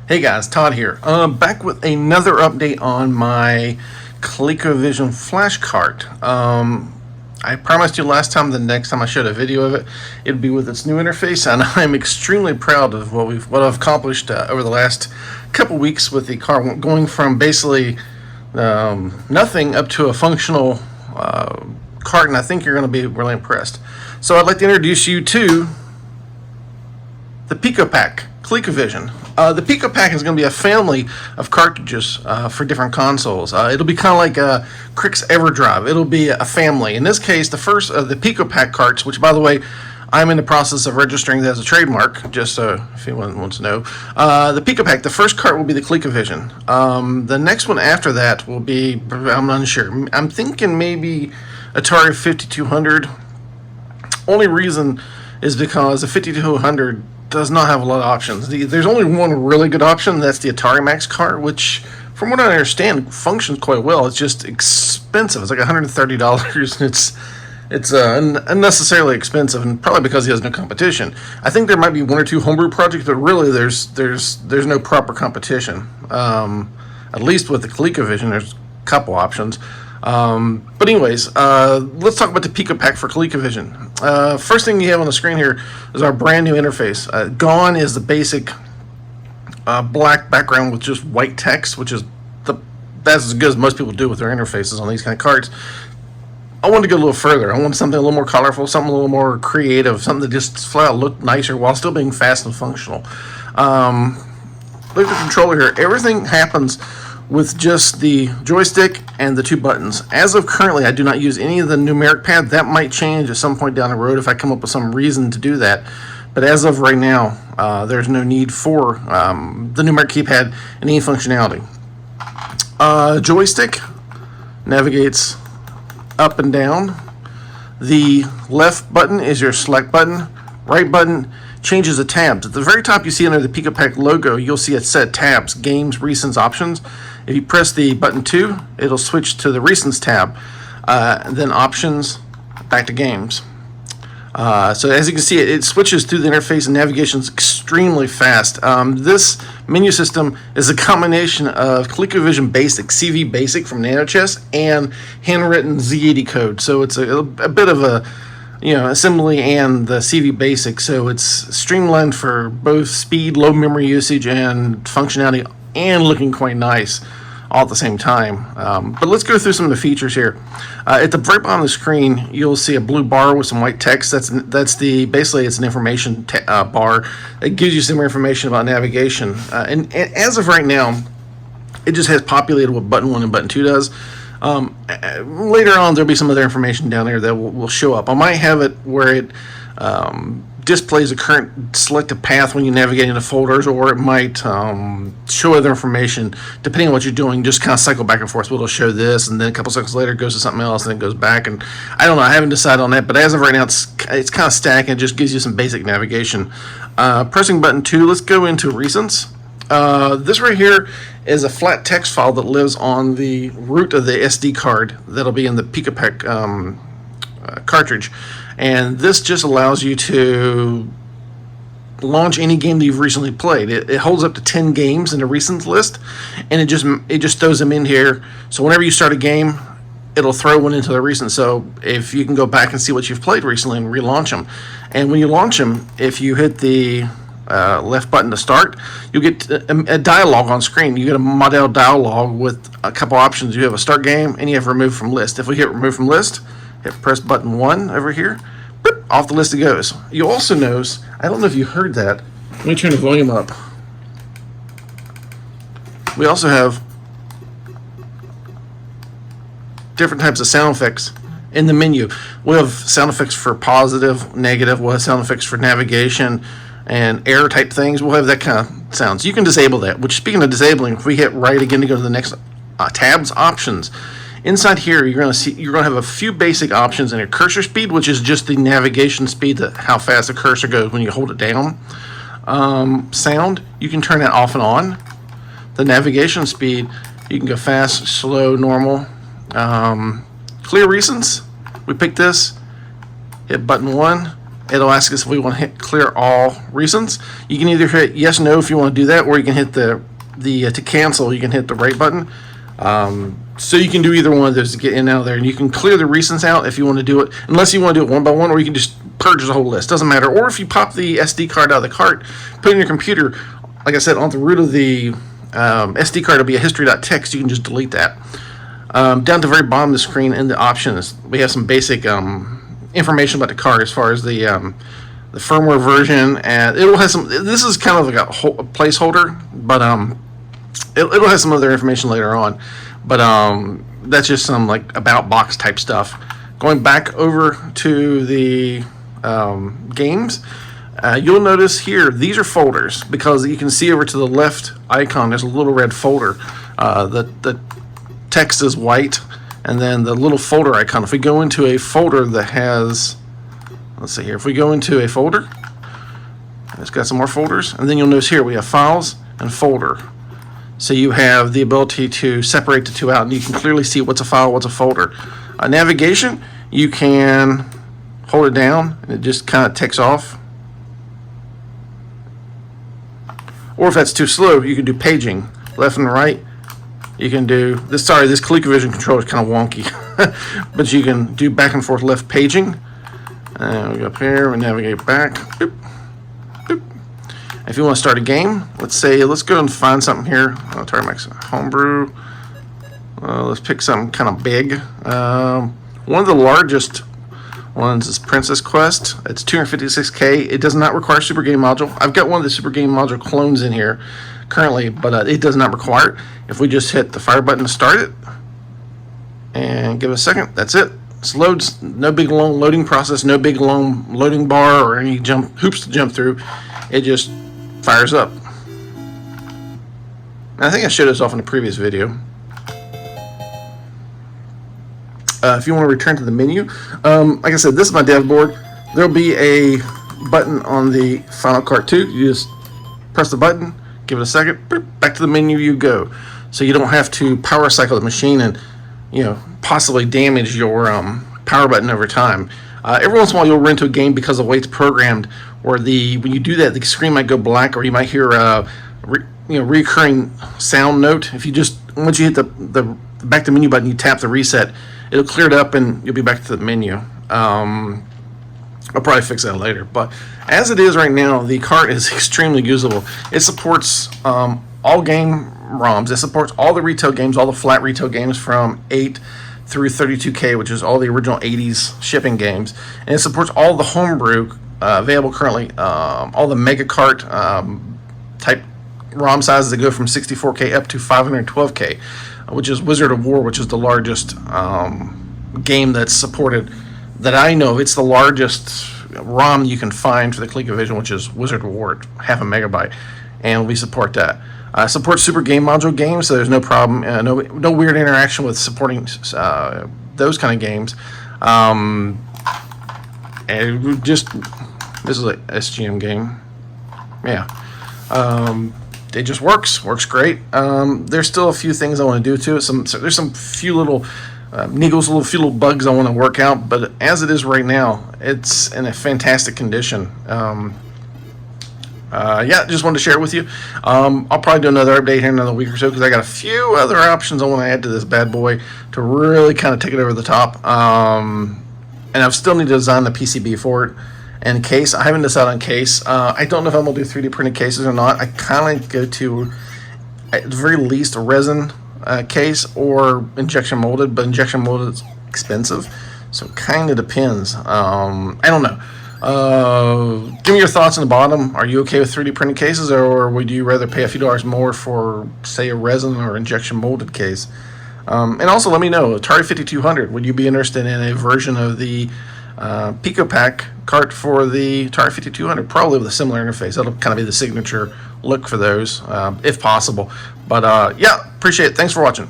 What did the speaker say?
Hey guys, Todd here. Back with another update on my Colecovision flashcart. I promised you last time, the next time I showed a video of it, it'd be with its new interface, and I'm extremely proud of what I've accomplished over the last couple weeks with the car, going from basically nothing up to a functional cart, and I think you're going to be really impressed. So I'd like to introduce you to the PicoPak, Colecovision. The PicoPak is going to be a family of cartridges for different consoles. It'll be kind of like Crick's EverDrive. It'll be a family. In this case, the first of the PicoPak carts, which, by the way, I'm in the process of registering that as a trademark, just so if anyone wants to know. The PicoPak, the first cart will be the Colecovision. The next one after that will be, I'm unsure. I'm thinking maybe Atari 5200. Only reason is because the 5200 does not have a lot of options. There's only one really good option, that's the Atari Max cart, which, from what I understand, functions quite well. It's just expensive. It's like $130, and it's unnecessarily expensive, and probably because he has no competition. I think there might be one or two homebrew projects, but really there's no proper competition. At least with the ColecoVision, there's a couple options. But anyways, let's talk about the PicoPak for ColecoVision. First thing you have on the screen here is our brand new interface. Gone is the basic black background with just white text, which is that's as good as most people do with their interfaces on these kind of cards. I wanted to go a little further. I wanted something a little more colorful, something a little more creative, something that just flat out looked nicer while still being fast and functional. Look at the controller here. Everything happens with just the joystick and the two buttons. As of currently, I do not use any of the numeric pad. That might change at some point down the road if I come up with some reason to do that. But as of right now, there's no need for the numeric keypad and any functionality. Joystick navigates up and down. The left button is your select button. Right button changes the tabs. At the very top, you see under the PicoPak logo, you'll see a set of tabs: games, recents, options. If you press the button 2, it'll switch to the recents tab, then options, back to games. So as you can see, it switches through the interface, and navigation is extremely fast. This menu system is a combination of ColecoVision Basic, CV Basic from NanoChess, and handwritten Z80 code. So it's a bit of a assembly and the CV Basic. So it's streamlined for both speed, low memory usage, and functionality, and looking quite nice all at the same time. But let's go through some of the features here. At the very bottom of the screen, you'll see a blue bar with some white text. Basically it's an information bar. It gives you some information about navigation. And as of right now, it just has populated what button 1 and button 2 does. Later on, there'll be some other information down there that will show up. I might have it where it displays the current selected path when you navigate into folders, or it might show other information depending on what you're doing. Just kind of cycle back and forth. So it'll show this, and then a couple seconds later it goes to something else, and then it goes back. And I don't know. I haven't decided on that, but as of right now, it's kind of static, and it just gives you some basic navigation. Pressing button 2, let's go into recents. This right here is a flat text file that lives on the root of the SD card that'll be in the PicoPak cartridge, and this just allows you to launch any game that you've recently played. It holds up to 10 games in the recent list, and it just throws them in here. So whenever you start a game, it'll throw one into the recent. So if you can go back and see what you've played recently and relaunch them, and when you launch them, if you hit the left button to start, you'll get a dialogue on screen. You get a model dialogue with a couple options. You have a start game, and you have remove from list. If we hit remove from list, press button 1 over here, boop, off the list it goes. You also notice, I don't know if you heard that. Let me turn the volume up. We also have different types of sound effects in the menu. We'll have sound effects for positive, negative. We'll have sound effects for navigation and error type things. We'll have that kind of sounds. You can disable that, which, speaking of disabling, if we hit right again to go to the next tabs, options. Inside here, you're going to have a few basic options in your cursor speed, which is just the navigation speed, how fast the cursor goes when you hold it down. Sound, you can turn that off and on. The navigation speed, you can go fast, slow, normal. Clear recents, we pick this, hit button 1, it'll ask us if we want to hit clear all recents. You can either hit yes, no if you want to do that, or you can hit the to cancel, you can hit the right button. So you can do either one of those to get in and out of there, and you can clear the recents out if you want to do it, unless you want to do it one by one, or you can just purge the whole list. Doesn't matter. Or if you pop the SD card out of the cart, put it in your computer, like I said, on the root of the SD card will be a history.txt. You can just delete that. Down to the very bottom of the screen in the options, we have some basic information about the car as far as the firmware version, and it'll have some. This is kind of like a placeholder, but it'll have some other information later on. But that's just some like about box type stuff. Going back over to the games, you'll notice here these are folders, because you can see over to the left icon there's a little red folder. The text is white, and then the little folder icon. If we go into a folder that has, let's see here, if we go into a folder, it's got some more folders, and then you'll notice here we have files and folder. So you have the ability to separate the two out, and you can clearly see what's a file, what's a folder. Navigation, you can hold it down and it just kind of takes off. Or if that's too slow, you can do paging, left and right. You can do this. Sorry, this Colecovision controller is kind of wonky, but you can do back and forth left paging. And we go up here, we navigate back. Boop, boop. If you want to start a game, let's go and find something here. I'll try my homebrew. Let's pick something kind of big. One of the largest ones is Princess Quest. It's 256K. It does not require Super Game Module. I've got one of the Super Game Module clones in here currently, but it does not require it. If we just hit the fire button to start it and give it a second, that's it. It loads. No big long loading process, no big long loading bar or any hoops to jump through. It just fires up. And I think I showed this off in a previous video. If you want to return to the menu, like I said, this is my dev board. There'll be a button on the Final Cart 2. You just press the button, give it a second, back to the menu you go. So you don't have to power cycle the machine and possibly damage your power button over time. Every once in a while you'll run into a game because of the way it's programmed, where when you do that, the screen might go black, or you might hear a recurring sound note. If you just once you hit the back to menu button, you tap the reset, it'll clear it up and you'll be back to the menu. I'll probably fix that later, but as it is right now, the cart is extremely usable. It supports all game ROMs. It supports all the retail games, all the flat retail games from 8 through 32K, which is all the original 80s shipping games. And it supports all the homebrew available currently, all the Mega Cart type ROM sizes that go from 64K up to 512K, which is Wizard of War, which is the largest game that's supported that I know. It's the largest ROM you can find for the ColecoVision, which is Wizard of War, half a megabyte, and we support that. Supports Super Game Module games, so there's no problem, no weird interaction with supporting those kind of games. And this is an SGM game. Yeah. It just works great. There's still a few things I want to do to it. There's some few little niggles, few little bugs I want to work out, but as it is right now, it's in a fantastic condition. Yeah, just wanted to share it with you. I'll probably do another update here in another week or so, because I got a few other options I want to add to this bad boy to really kind of take it over the top. And I still need to design the PCB for it. And case, I haven't decided on case. I don't know if I'm going to do 3D printed cases or not. I kind of go to, at the very least, a resin case or injection molded, but injection molded is expensive, so it kind of depends. I don't know. Give me your thoughts in the bottom. Are you okay with 3D printed cases, or would you rather pay a few dollars more for, say, a resin or injection molded case? And also let me know, Atari 5200, would you be interested in a version of the PicoPak cart for the Atari 5200? Probably with a similar interface. That'll kind of be the signature look for those, if possible. But yeah, appreciate it. Thanks for watching.